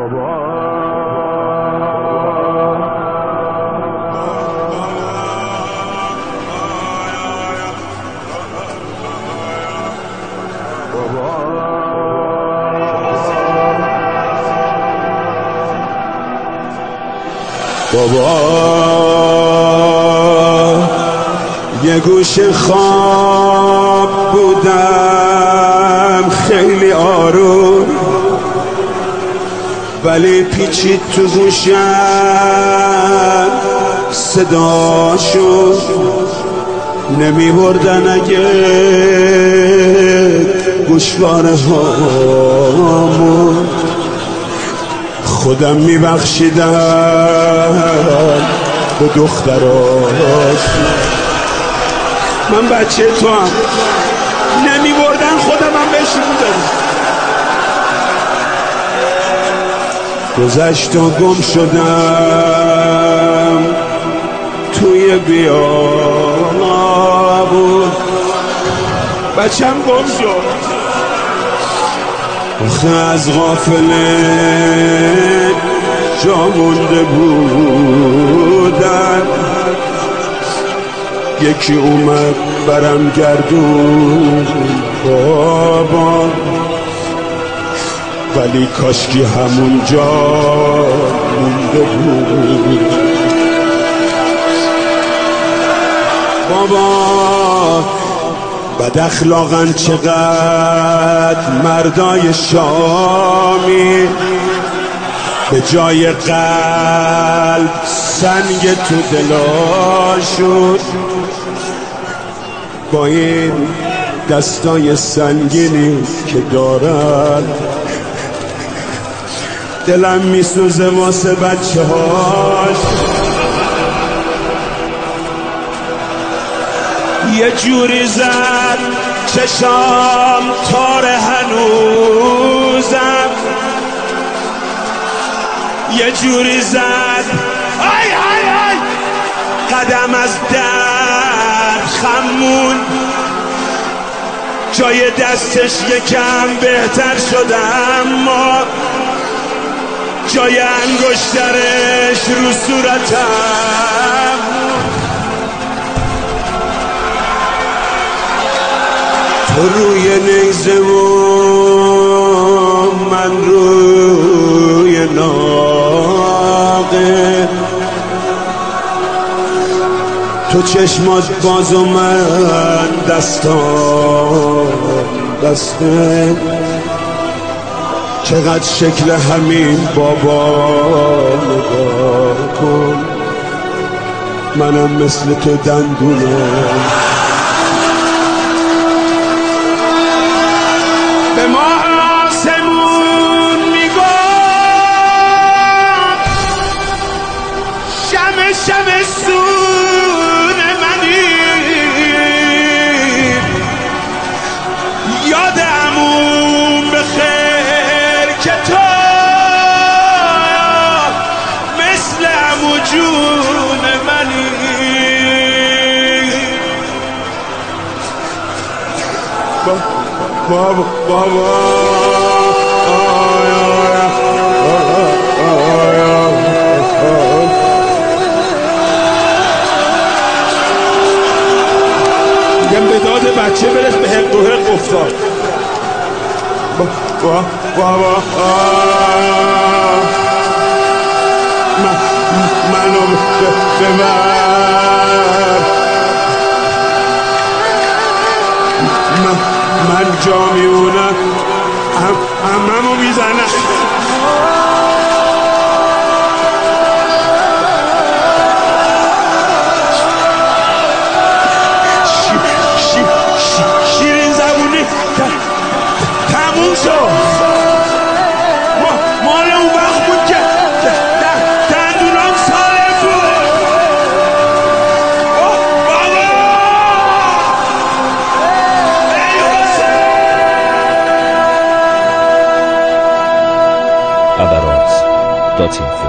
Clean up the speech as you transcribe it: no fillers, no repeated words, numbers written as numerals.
بابا یه گوشه خواب بودم خیلی آروم، ولی پیچید تو گوشم صداشون نمی بردن اگه گوشواره هامون خودم می بخشیدم به دختراش. من بچه تو هم نمی بردن خودم هم بهشون میدادم. گذشت و گم شدم توی بیابون، بچم گم شد. آخه از غافله جا مونده بودن، یکی اومد برم گردون بابا، ولی کاشکی همون جا مونده بود. بابا بد اخلاقن چقدر مردای شامی، به جای قلب سنگ تو دلاشون، با این دستای سنگینی که دارن دلم میسوزه واسه بچه هاش. یه جوری زد چشام تار هنوزم، یه جوری زد آی آی آی قدم از در خمون، جای دستش یکم بهتر شده اما جای انگشترش رو صورتم. تو روی نیزه و من روی ناقه، تو چشمات باز و من دستان بسته، چقدر شکل همین بابا نگاه کن، منم مثل تو دندونم. به ما آسمون میگفت شمع شمع سون منی، یاد عموم بخیر که تو مثل عمو جون منی. بابا بابا میگم به داد بچه برس به حق و حق افتاد. بابا منو ببر، من جا میونم هممو میزنم. شیرین زبونی تموم شد. مال اون وقت بود که دندونام سالم بود. Abarots.info